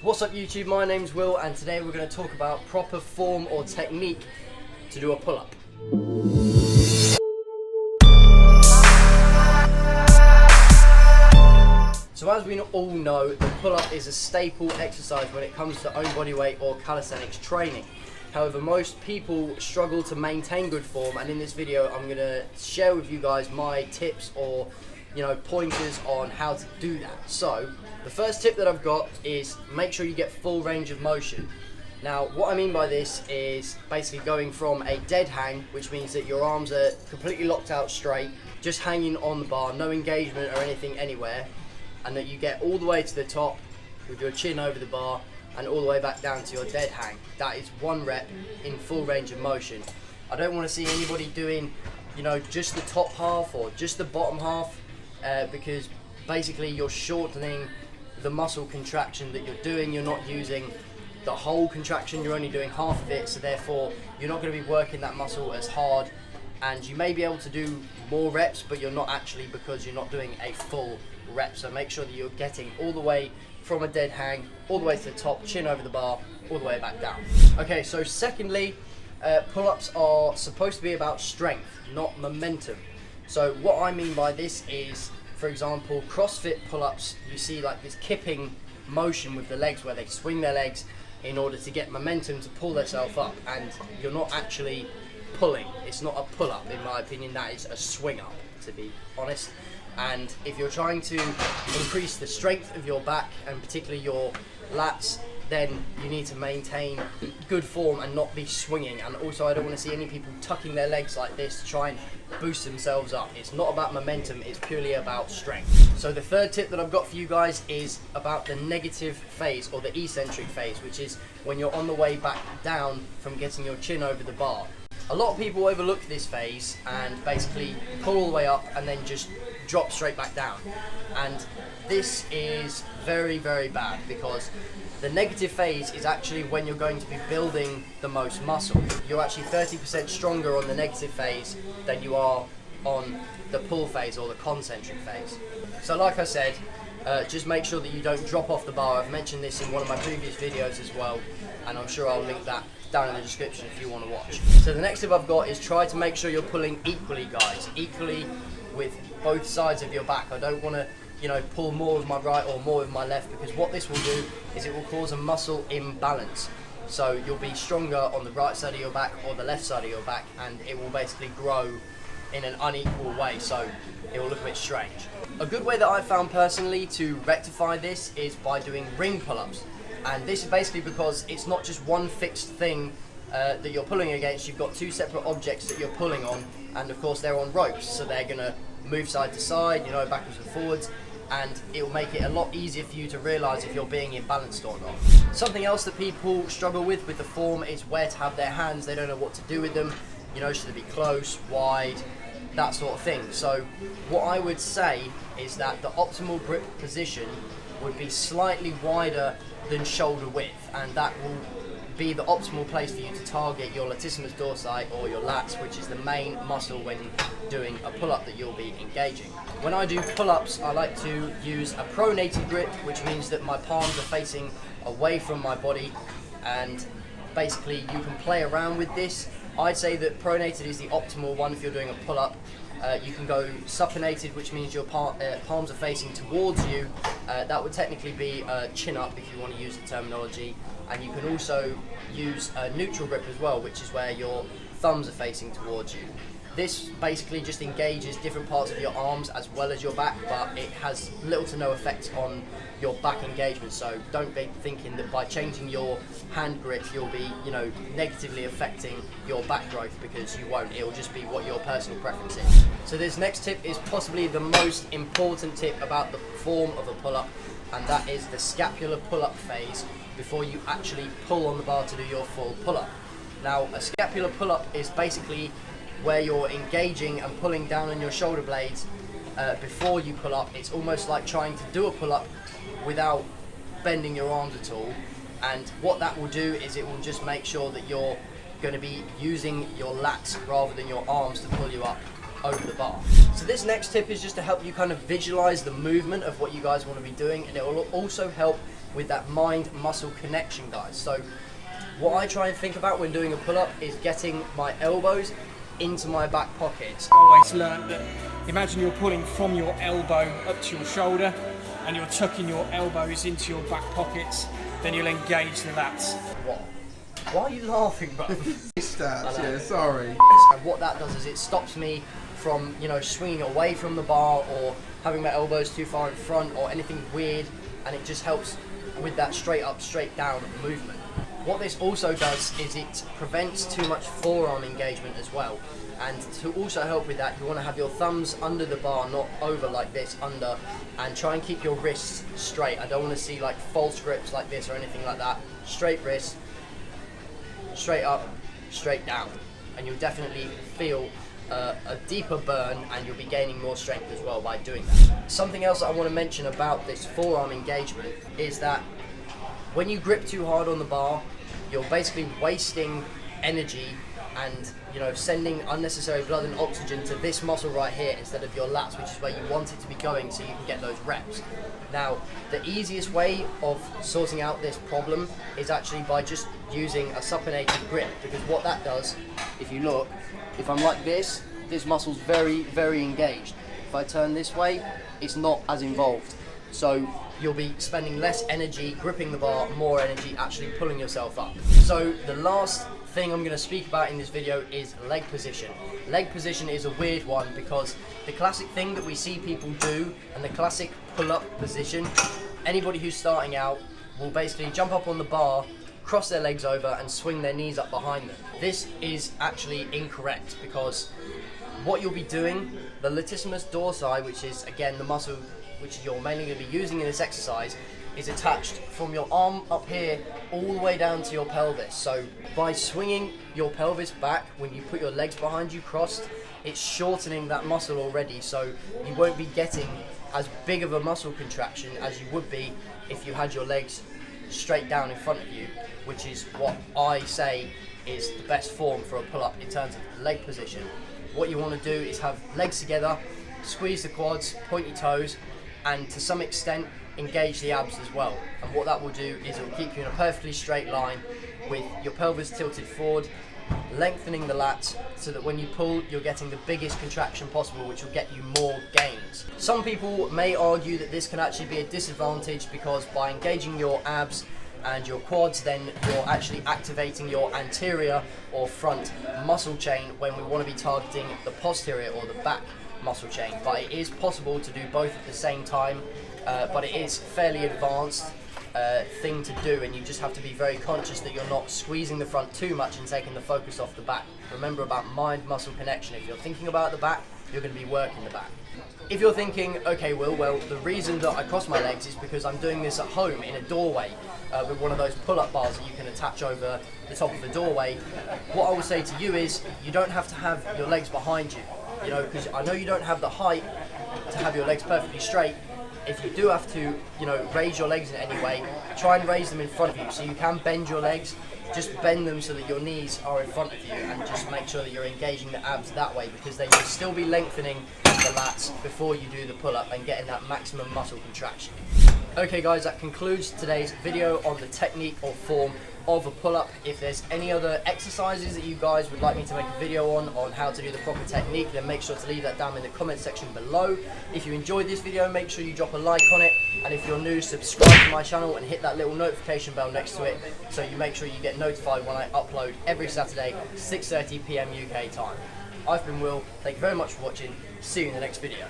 What's up YouTube, my name's Will and today we're going to talk about proper form or technique to do a pull-up. So as we all know, the pull-up is a staple exercise when it comes to own body weight or calisthenics training. However, most people struggle to maintain good form, and in this video I'm going to share with you guys my tips or pointers on how to do that. So the first tip that I've got is make sure you get full range of motion. Now what I mean by this is basically going from a dead hang, which means that your arms are completely locked out straight, just hanging on the bar, no engagement or anything anywhere, and that you get all the way to the top with your chin over the bar and all the way back down to your dead hang. That is one rep in full range of motion. I don't want to see anybody doing just the top half or just the bottom half, because basically you're shortening the muscle contraction that you're doing. You're not using the whole contraction, you're only doing half of it, so therefore you're not going to be working that muscle as hard, and you may be able to do more reps but you're not actually, because you're not doing a full rep. So make sure that you're getting all the way from a dead hang all the way to the top, chin over the bar, all the way back down. Okay, so secondly, pull-ups are supposed to be about strength, not momentum. So what I mean by this is, for example, CrossFit pull-ups, you see like this kipping motion with the legs where they swing their legs in order to get momentum to pull themselves up, and you're not actually pulling. It's not a pull-up, in my opinion. That is a swing up, to be honest. And if you're trying to increase the strength of your back and particularly your lats, then you need to maintain good form and not be swinging. And also, I don't want to see any people tucking their legs like this to try and boost themselves up. It's not about momentum, it's purely about strength. So the third tip that I've got for you guys is about the negative phase or the eccentric phase, which is when you're on the way back down from getting your chin over the bar. A lot of people overlook this phase and basically pull all the way up and then just drop straight back down. And this is very, very bad, because the negative phase is actually when you're going to be building the most muscle. You're actually 30% stronger on the negative phase than you are on the pull phase or the concentric phase. So like I said, just make sure that you don't drop off the bar. I've mentioned this in one of my previous videos as well, and I'm sure I'll link that down in the description if you want to watch. So the next tip I've got is try to make sure you're pulling equally, guys. Equally with both sides of your back. I don't want to pull more with my right or more with my left, because what this will do is it will cause a muscle imbalance. So you'll be stronger on the right side of your back or the left side of your back, and it will basically grow in an unequal way, so it will look a bit strange. A good way that I've found personally to rectify this is by doing ring pull-ups. And this is basically because it's not just one fixed thing that you're pulling against. You've got two separate objects that you're pulling on, and of course they're on ropes, so they're going to move side to side, backwards and forwards, and it will make it a lot easier for you to realise if you're being imbalanced or not. Something else that people struggle with the form is where to have their hands. They don't know what to do with them. Should they be close, wide, that sort of thing. So what I would say is that the optimal grip position would be slightly wider than shoulder width, and that will be the optimal place for you to target your latissimus dorsi or your lats, which is the main muscle when doing a pull-up that you'll be engaging. When I do pull-ups, I like to use a pronated grip, which means that my palms are facing away from my body, and basically you can play around with this. I'd say that pronated is the optimal one if you're doing a pull-up. You can go supinated, which means your palms are facing towards you. That would technically be chin up if you want to use the terminology. And you can also use a neutral grip as well, which is where your thumbs are facing towards you. This basically just engages different parts of your arms as well as your back, but it has little to no effect on your back engagement. So don't be thinking that by changing your hand grip you'll be negatively affecting your back growth, because you won't. It will just be what your personal preference is. So this next tip is possibly the most important tip about the form of a pull-up, and that is the scapular pull-up phase before you actually pull on the bar to do your full pull-up. Now a scapular pull-up is basically where you're engaging and pulling down on your shoulder blades before you pull up. It's almost like trying to do a pull-up without bending your arms at all, and what that will do is it will just make sure that you're going to be using your lats rather than your arms to pull you up over the bar. So this next tip is just to help you kind of visualize the movement of what you guys want to be doing, and it will also help with that mind-muscle connection, guys. So what I try and think about when doing a pull-up is getting my elbows into my back pockets. I always learned that, imagine you're pulling from your elbow up to your shoulder and you're tucking your elbows into your back pockets, then you'll engage the lats. What? Why are you laughing, bro? Stats, yeah, sorry. And what that does is it stops me from, you know, swinging away from the bar or having my elbows too far in front or anything weird, and it just helps with that straight up, straight down movement. What this also does is it prevents too much forearm engagement as well. And to also help with that, you want to have your thumbs under the bar, not over like this, under, and try and keep your wrists straight. I don't want to see like false grips like this or anything like that. Straight wrists, straight up, straight down. And you'll definitely feel a deeper burn, and you'll be gaining more strength as well by doing that. Something else that I want to mention about this forearm engagement is that when you grip too hard on the bar, you're basically wasting energy and, you know, sending unnecessary blood and oxygen to this muscle right here instead of your lats, which is where you want it to be going so you can get those reps. Now, the easiest way of sorting out this problem is actually by just using a supinated grip, because what that does, if you look, if I'm like this muscle's very, very engaged. If I turn this way, it's not as involved. So you'll be spending less energy gripping the bar, more energy actually pulling yourself up. So the last thing I'm going to speak about in this video is leg position. Leg position is a weird one because the classic thing that we see people do, and the classic pull-up position, anybody who's starting out will basically jump up on the bar, cross their legs over and swing their knees up behind them. This is actually incorrect, because what you'll be doing, the latissimus dorsi, which is again the muscle which you're mainly going to be using in this exercise, is attached from your arm up here all the way down to your pelvis. So by swinging your pelvis back when you put your legs behind you crossed, it's shortening that muscle already, so you won't be getting as big of a muscle contraction as you would be if you had your legs straight down in front of you, which is what I say is the best form for a pull-up in terms of leg position. What you want to do is have legs together, squeeze the quads, point your toes, and to some extent engage the abs as well. And what that will do is it will keep you in a perfectly straight line with your pelvis tilted forward, lengthening the lats so that when you pull you're getting the biggest contraction possible, which will get you more gains. Some people may argue that this can actually be a disadvantage because by engaging your abs and your quads, then you're actually activating your anterior or front muscle chain when we want to be targeting the posterior or the back muscle chain. But it is possible to do both at the same time, but it is fairly advanced thing to do, and you just have to be very conscious that you're not squeezing the front too much and taking the focus off the back. Remember about mind-muscle connection. If you're thinking about the back, you're going to be working the back. If you're thinking, okay, well, the reason that I cross my legs is because I'm doing this at home in a doorway with one of those pull-up bars that you can attach over the top of the doorway, what I will say to you is you don't have to have your legs behind you, you know, because I know you don't have the height to have your legs perfectly straight. If you do have to, you know, raise your legs in any way, try and raise them in front of you. So you can bend your legs, just bend them so that your knees are in front of you, and just make sure that you're engaging the abs that way, because then you'll still be lengthening the lats before you do the pull-up and getting that maximum muscle contraction. Okay guys, that concludes today's video on the technique or form of a pull-up. If there's any other exercises that you guys would like me to make a video on how to do the proper technique, then make sure to leave that down in the comment section below. If you enjoyed this video, make sure you drop a like on it, and if you're new, subscribe to my channel and hit that little notification bell next to it so you make sure you get notified when I upload every Saturday, 6:30 PM UK time. I've been Will, thank you very much for watching, see you in the next video.